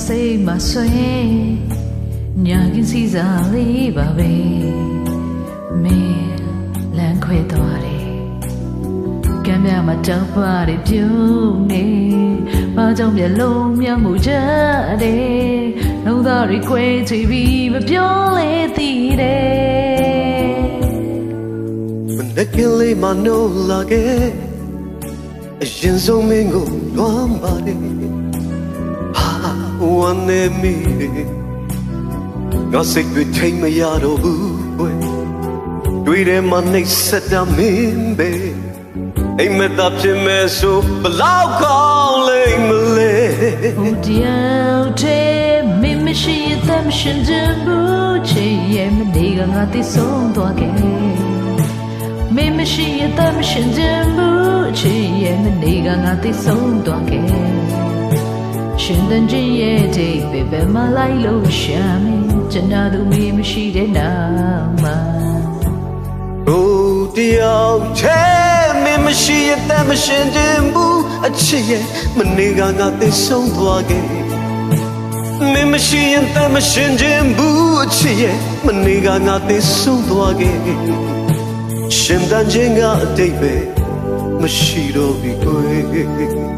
စိတ်မဆွေညာကင်းစီစားလေးပါပဲမင်းလမ်းခွဲသွားတယ်ကမ်းပြမှာတောက်ပါတွေပြုံးနေဘာကြောင့်မျက်လုံးမြမှုကြတယ်နှုတ်သားတွေခွဲချပြီးမပြောလေသိတယ်မနေ့ကလေးမနိုးလာခဲ့အရင်ဆုံးမင်းကိုလွမ်းပါတယ်ဟာဝမ်းနေမိငါစိတ်တွေထိမရတော့ဘူးတွေ့တယ်မနှိပ်စက်တာမင်းပဲအိမ်မက်တာဖြစ်မဲ့ဆိုဘလောက်ကောင်းလိမ့်မလဲဟိုတယောက်တည်းမင်းမရှိတဲ့မရှင်တဲ့ဘူးချစ်ရဲ့မနေကငါသိဆုံးသွားခဲ့မင်းမရှိတဲ့မရှင်တဲ့ဘူးချစ်ရဲ့မနေကငါသိဆုံးသွားခဲ့ရှင်တဲ့ချင်းရဲ့ဒီပဲပဲမလိုက်လို့ရှာမင်းကျွန်တော်သူမင်းမရှိတဲ့နောက်မှာဟိုတယောက်တည်းမင်းမရှိတဲ့မရှင်တဲ့ဘူးအချစ်ရဲ့မနေကငါသိဆုံးသွားခဲ့မင်းမရှိတဲ့မရှင်တဲ့ဘူးအချစ်ရဲ့မနေကငါသိဆုံးသွားခဲ့ရှင်တဲ့ချင်းကအတိတ်ပဲမရှိတော့ဘူးကွယ်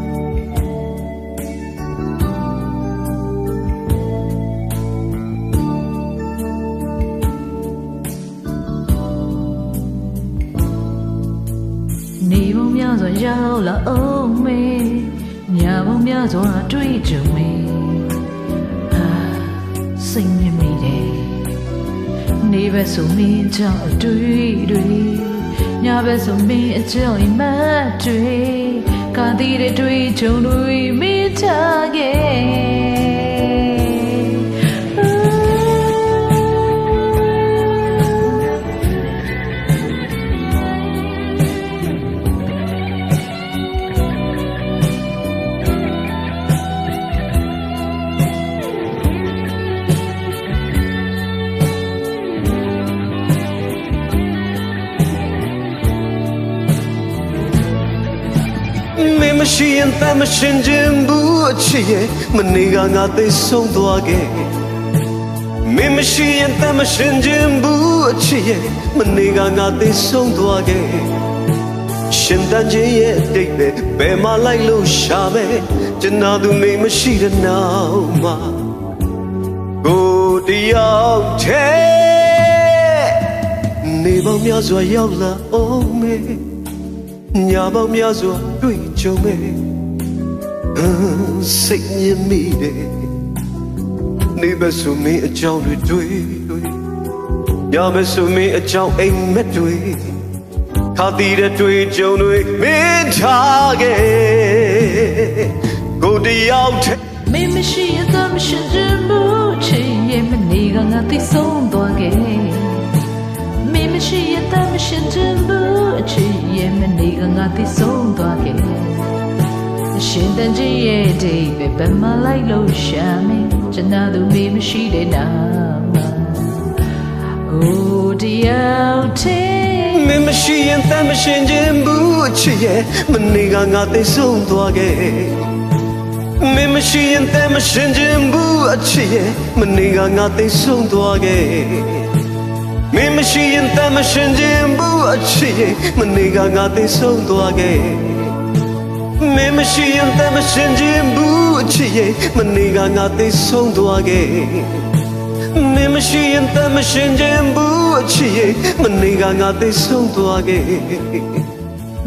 နေပုံများစွာရောက်လာအောင်မေညာပုံများစွာတွေ့ကြုံမေစိတ်မြင့်မိတယ်နေပဲဆိုမင်းကြောင့်အတွေ့တွေညာပဲဆိုမင်းအကြောင်းအိမ်မက်တွေကားသေးတဲ့တွေ့ကြုံတွေမိချခဲ့မင်းမရှိရင်တမရှင်ခြင်းဘူးအချစ်ရဲ့မနေကငါသိဆုံးသွားခဲ့မင်းမရှိရင်တမရှင်ခြင်းဘူးအချစ်ရဲ့မနေကငါသိဆုံးသွားခဲ့ရှင်တန်ခြင်းရဲ့အတိတ်ပဲဘယ်မှလိုက်လို့ရှာမယ်ကျွန်တော်သူမင်းမရှိတဲ့နောက်မှာကိုတယောက်တည်းနေပေါင်းများစွာရောက်လာအောင်မေညာပေါင်းများစွာတွေ့ကြုံမဲ့စိတ်ညစ်မိတယ်နေပဲဆိုမင်းအကြောင်းတွေတွေ့ညာပဲဆိုမင်းအကြောင်းအိမ်မက်တွေခါတည်တဲ့တွေ့ကြုံတွေမင်းထားခဲ့ကိုတယောက်တည်းမင်းမရှိတဲ့မရှင်တဲ့ဘူးချစ်ရဲ့မနေကငါသိဆုံးသွားခဲ့မင်းမရှိတဲ့မရှင်တဲ့ဘူးအချစ်ရဲ့မနေကငါသိဆုံးသွားခဲ့ရှင်တဲ့ချင်းရဲ့ဒီပဲဘယ်မှလိုက်လို့ရှာမင်းကျွန်တော်သူမင်းမရှိတဲ့နောက်မှာအိုးတယောက်တည်းမင်းမရှိရင်တမရှင်ခြင်းဘူးအချစ်ရဲ့မနေကငါသိဆုံးသွားခဲ့မင်းမရှိရင်တမရှင်ခြင်းဘူးအချစ်ရဲ့မနေကငါသိဆုံးသွားခဲ့မင်းမရှိရင်တမရှင်ခြင်းဘူးအချစ်ရဲ့မနေကငါသိဆုံးသွားခဲ့မင်းမရှိရင်တမရှင်ခြင်းဘူးအချစ်ရဲ့မနေကငါသိဆုံးသွားခဲ့မင်းမရှိရင်တမရှင်ခြင်းဘူးအချစ်ရဲ့မနေကငါသိဆုံးသွားခဲ့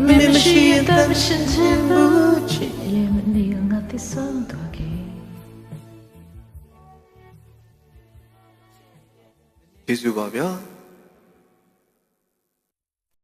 မင်းမရှိရင်တမရှင်ခြင်းဘူးအချစ်ရဲ့မနေကငါသိဆုံးသွားခဲ့ကျေးဇူးပါဗျာ